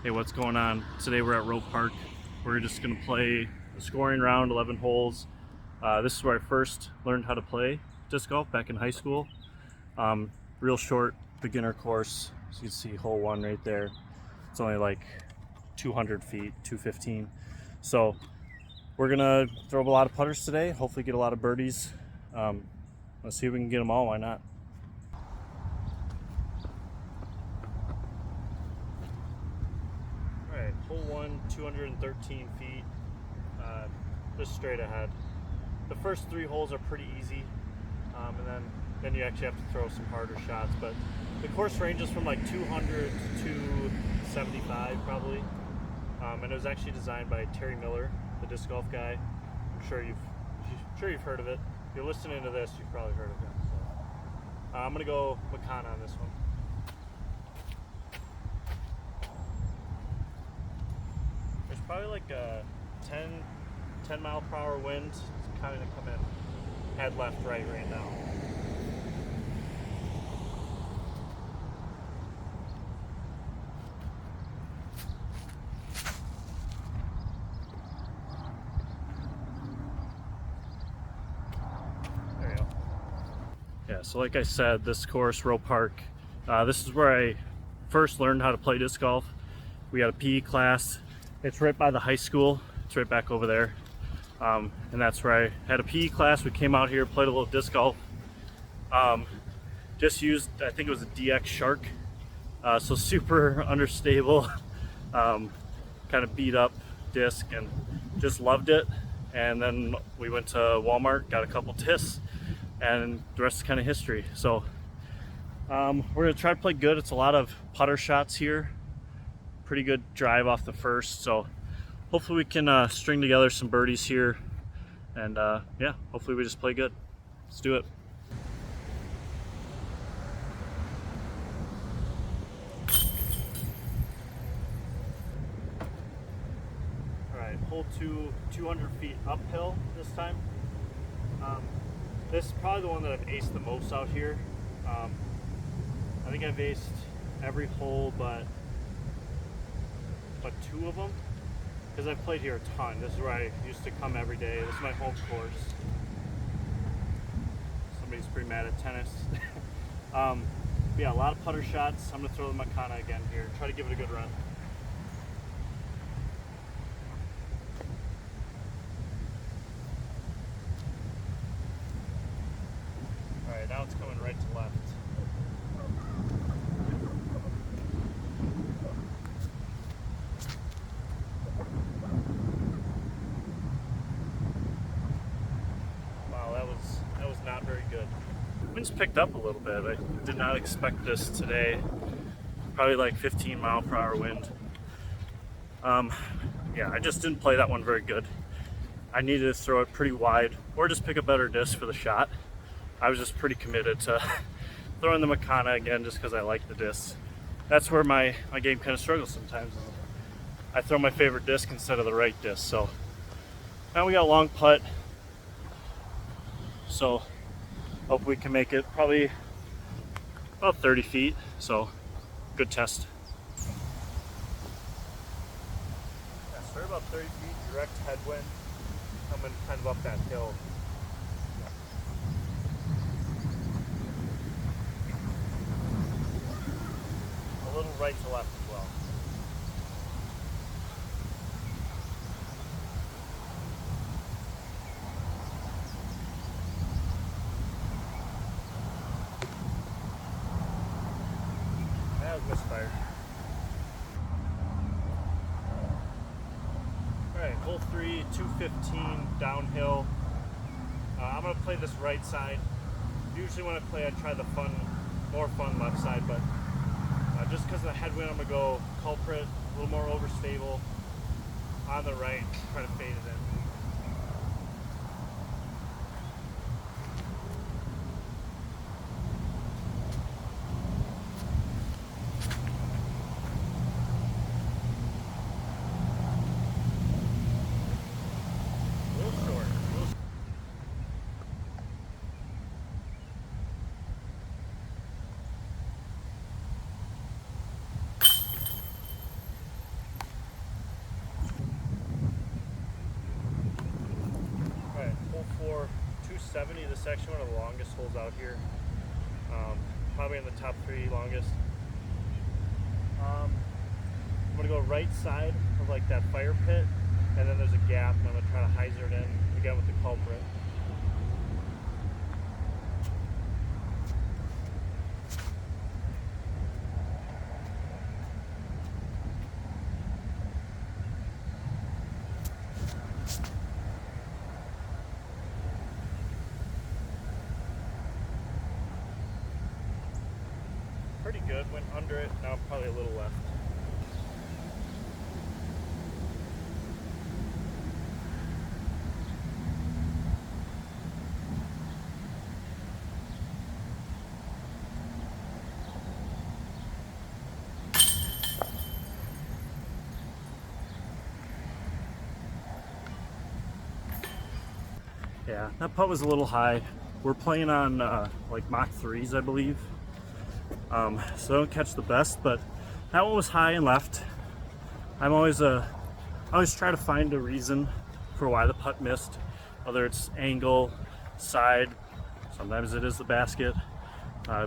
Hey, what's going on? Today we're at Rowe Park. We're just going to play a scoring round, 11 holes. This is where I first learned how to play disc golf, back in high school. Real short beginner course. So you can see hole 1 right there. It's only like 200 feet, 215. So we're going to throw up a lot of putters today, hopefully get a lot of birdies. Let's see if we can get them all, why not? Alright, hole 1, 213 feet, just straight ahead. The first 3 holes are pretty easy, and then you actually have to throw some harder shots, but the course ranges from like 200 to 275 probably, and it was actually designed by Terry Miller, the disc golf guy. I'm sure you've heard of it. If you're listening to this, you've probably heard of him. So, I'm gonna go Makana on this one. There's probably like a 10 mile per hour wind. It's kind of coming head left right now. There you go. Yeah, so like I said, this course, Rowe Park, this is where I first learned how to play disc golf. We had a PE class. It's right by the high school. It's right back over there. And that's where I had a PE class. We came out here, played a little disc golf. Just used, I think it was a DX Shark. So super understable, kind of beat up disc, and just loved it. And then we went to Walmart, got a couple discs, and the rest is kind of history. So we're gonna try to play good. It's a lot of putter shots here. Pretty good drive off the first, so hopefully we can string together some birdies here, and yeah, hopefully we just play good. Let's do it. All right, hole 2, 200 feet uphill this time. This is probably the one that I've aced the most out here. I think I've aced every hole but 2 of them, because I've played here a ton. This is where I used to come every day. This is my home course. Somebody's pretty mad at tennis. Yeah, a lot of putter shots. I'm gonna throw the Makana again here. Try to give it a good run. All right, now it's coming right to left. Not very good. Wind's picked up a little bit. I did not expect this today. Probably like 15 mile per hour wind. Yeah, I just didn't play that one very good. I needed to throw it pretty wide or just pick a better disc for the shot. I was just pretty committed to throwing the Makana again just because I like the disc. That's where my game kind of struggles sometimes. I throw my favorite disc instead of the right disc. So now we got a long putt. So hope we can make it probably about 30 feet. So good test. Yeah, so we're about 30 feet, direct headwind, coming kind of up that hill. A little right to left as well. Misfired. Alright, hole 3, 215 downhill. I'm going to play this right side. Usually when I play, I try the more fun left side, but just because of the headwind, I'm going to go culprit, a little more overstable on the right, try to fade it in. 270. This is actually one of the longest holes out here. Probably in the top 3 longest. I'm gonna go right side of like that fire pit, and then there's a gap, and I'm gonna try to hyzer it in again with the culprit. Pretty good, went under it, now I'm probably a little left. Yeah, that putt was a little high. We're playing on like Mach 3s, I believe. So I don't catch the best, but that one was high and left. I always try to find a reason for why the putt missed, whether it's angle, side, sometimes it is the basket,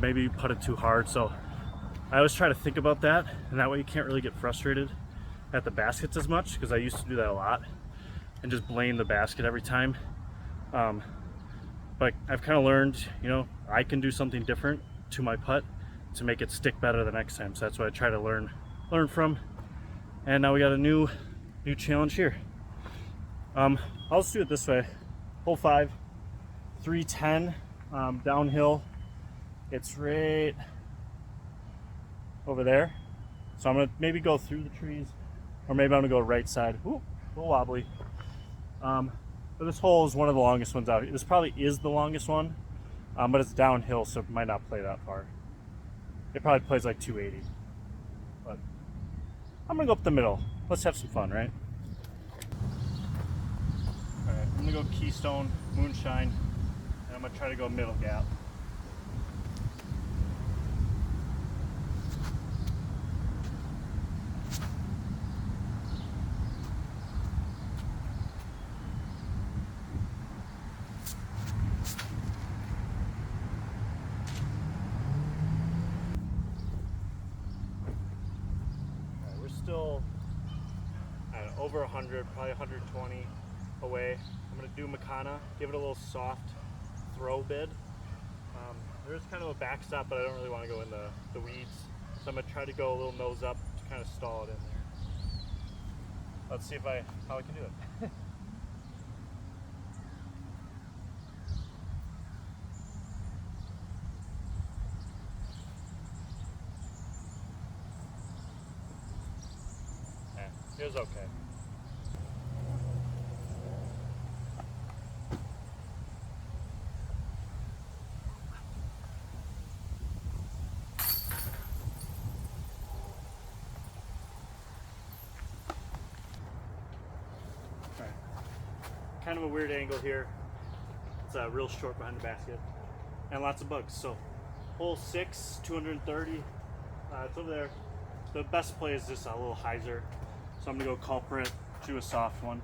maybe you putted too hard. So I always try to think about that, and that way you can't really get frustrated at the baskets as much, because I used to do that a lot and just blame the basket every time. But I've kind of learned, you know, I can do something different to my putt to make it stick better the next time. So that's what I try to learn from. And now we got a new challenge here. I'll just do it this way. Hole 5, 310, downhill. It's right over there. So I'm gonna maybe go through the trees, or maybe I'm gonna go right side. Ooh, a little wobbly. But this hole is one of the longest ones out here. This probably is the longest one, but it's downhill, so it might not play that far. It probably plays like 280. But I'm gonna go up the middle. Let's have some fun, right? All right, I'm gonna go Keystone, Moonshine, and I'm gonna try to go middle gap. Still over 100, probably 120 away. I'm going to do Makana, give it a little soft throw bid. There's kind of a backstop, but I don't really want to go in the weeds. So I'm going to try to go a little nose up to kind of stall it in there. Let's see how I can do it. It was okay. Alright. Kind of a weird angle here. It's real short behind the basket. And lots of bugs. So hole 6, 230. It's over there. The best play is just a little hyzer. So I'm gonna go culprit, do a soft one.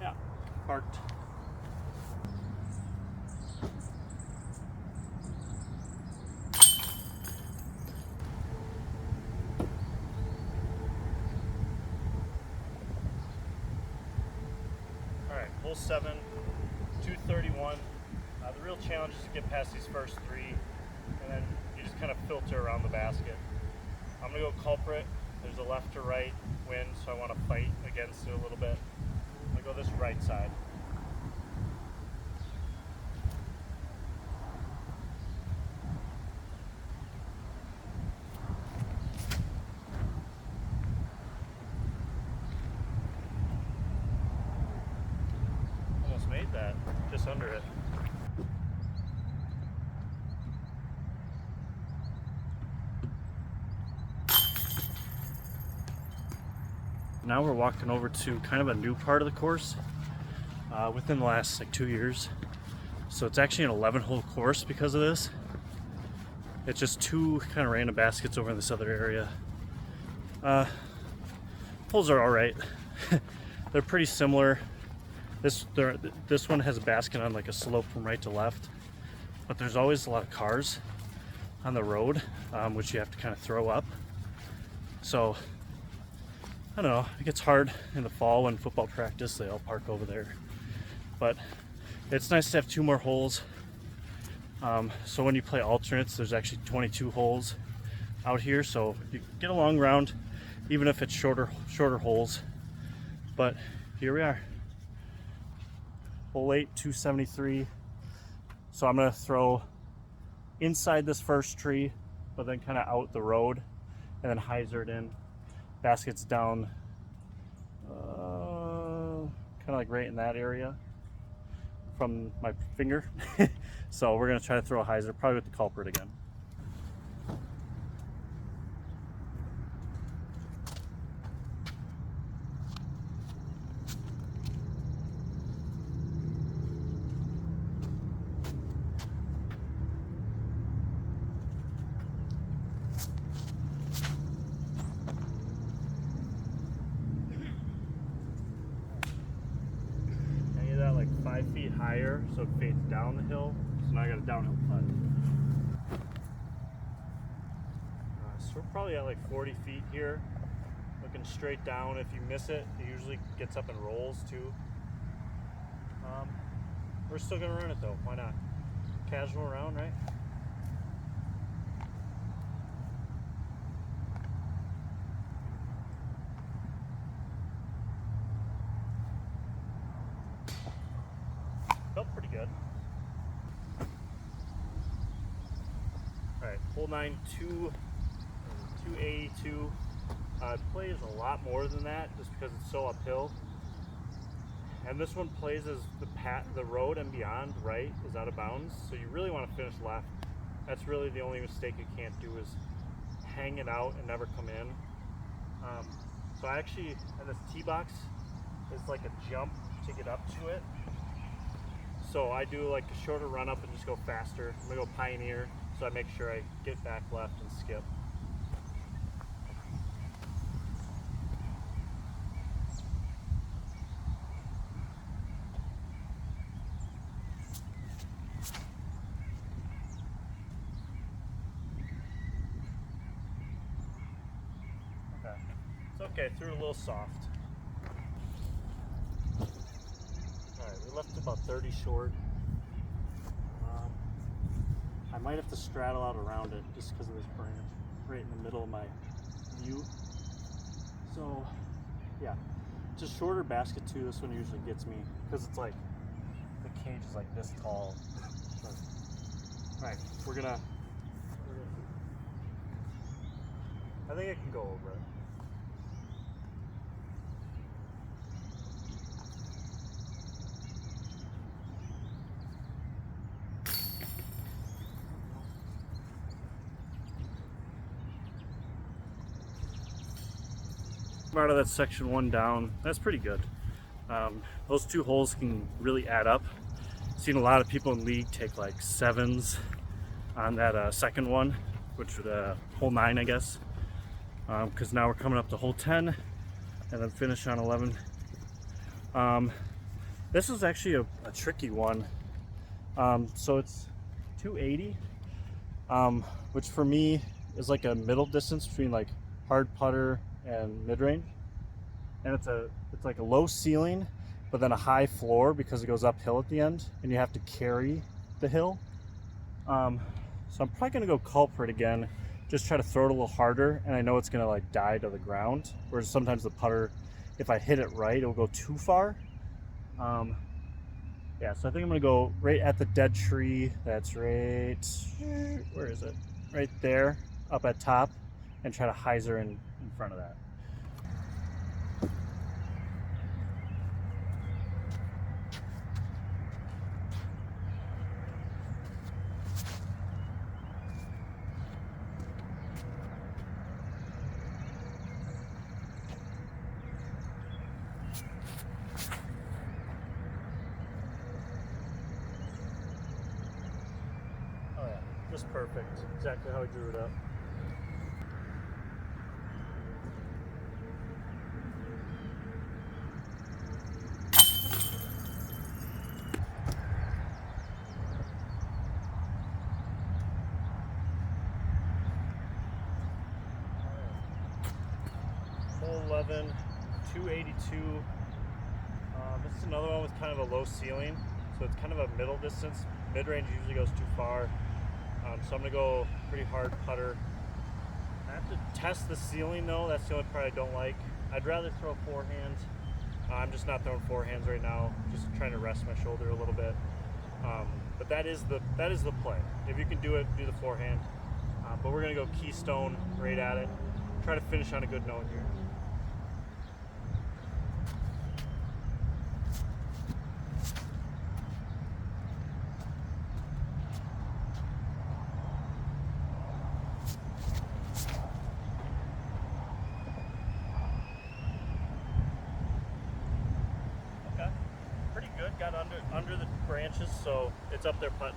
Yeah, parked. All right, hole 7. 231. The real challenge is to get past these first 3, and then you just kind of filter around the basket. I'm gonna go culprit. There's a left to right wind, so I want to fight against it a little bit. I'm gonna go this right side. Almost made that, just under it. Now we're walking over to kind of a new part of the course within the last 2 years. So it's actually an 11-hole course because of this. It's just two kind of random baskets over in this other area. Holes are all right. They're pretty similar. This one has a basket on like a slope from right to left, but there's always a lot of cars on the road, which you have to kind of throw up. So I don't know, it gets hard in the fall when football practice, they all park over there. But it's nice to have two more holes. So when you play alternates, there's actually 22 holes out here, so you get a long round, even if it's shorter holes. But here we are, hole 8, 273. So I'm gonna throw inside this first tree, but then kind of out the road, and then hyzer it in. Baskets down, kind of like right in that area from my finger. So we're gonna try to throw a hyzer, probably with the culprit again. Like 5 feet higher, so it fades down the hill. So now I got a downhill putt. So we're probably at like 40 feet here, looking straight down. If you miss it, it usually gets up and rolls too. We're still gonna run it though. Why not? Casual round, right? Felt pretty good. Alright, hole 9, 282. It plays a lot more than that just because it's so uphill. And this one plays as the road and beyond right is out of bounds, so you really want to finish left. That's really the only mistake you can't do, is hang it out and never come in. So I actually, and this tee box is like a jump to get up to it. So I do like a shorter run up and just go faster. I'm gonna go pioneer, so I make sure I get back left and skip. Okay, it's okay, threw it a little soft. We left about 30 short. I might have to straddle out around it just because of this branch right in the middle of my view. So yeah, just shorter basket too. This one usually gets me because it's like the cage is like this tall. So, all right, we're gonna. I think I can go over it. Out of that section 1 down, that's pretty good. Those 2 holes can really add up. Seen a lot of people in league take like 7s on that second one, which would hole 9, I guess, because now we're coming up to hole 10 and then finish on 11. This is actually a tricky one. So it's 280, which for me is like a middle distance between like hard putter and mid-range, and it's like a low ceiling but then a high floor because it goes uphill at the end and you have to carry the hill. So I'm probably gonna go culprit again, just try to throw it a little harder, and I know it's gonna like die to the ground, whereas sometimes the putter, if I hit it right, it'll go too far. Yeah, so I think I'm gonna go right at the dead tree. That's right, where is it? Right there, up at top, and try to hyzer in front of that. Oh yeah, Just perfect. Exactly how I drew it up. Hole 11, 282. This is another one with kind of a low ceiling, so it's kind of a middle distance. Mid-range usually goes too far, so I'm gonna go pretty hard putter. I have to test the ceiling though. That's the only part I don't like. I'd rather throw forehand. I'm just not throwing forehands right now. Just trying to rest my shoulder a little bit. But that is the play. If you can do it, do the forehand. But we're gonna go keystone right at it. Try to finish on a good note here. Okay, pretty good. Got under the branches, so it's up there putting.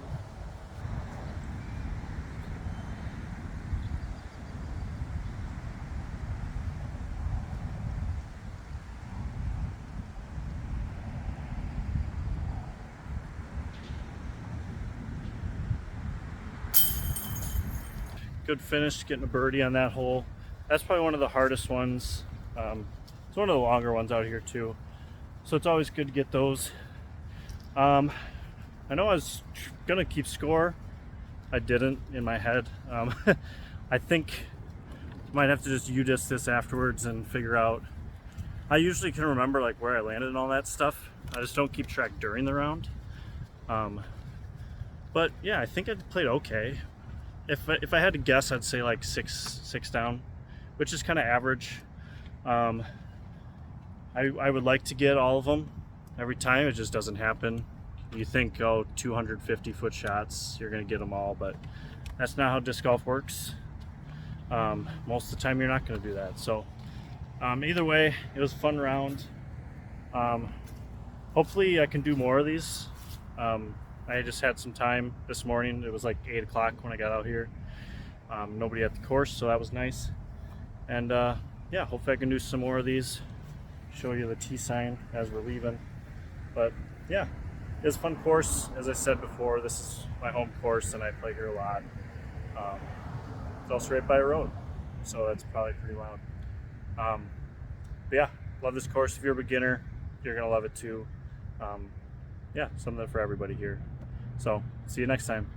Good finish, getting a birdie on that hole. That's probably one of the hardest ones. It's one of the longer ones out here too, so it's always good to get those. I know I was gonna keep score. I didn't in my head. I think might have to just UDIS this afterwards and figure out. I usually can remember like where I landed and all that stuff. I just don't keep track during the round. But yeah, I think I played okay. If I had to guess, I'd say like six down, which is kind of average. I would like to get all of them every time. It just doesn't happen. You think, oh, 250-foot shots, you're going to get them all, but that's not how disc golf works. Most of the time, you're not going to do that. So either way, it was a fun round. Hopefully, I can do more of these. I just had some time this morning. It was like 8 o'clock when I got out here. Nobody at the course, so that was nice. And yeah, hopefully I can do some more of these. Show you the T sign as we're leaving. But yeah, it's a fun course. As I said before, this is my home course and I play here a lot. It's also right by a road, so that's probably pretty loud. But yeah, love this course. If you're a beginner, you're gonna love it too. Yeah, something for everybody here. So see you next time.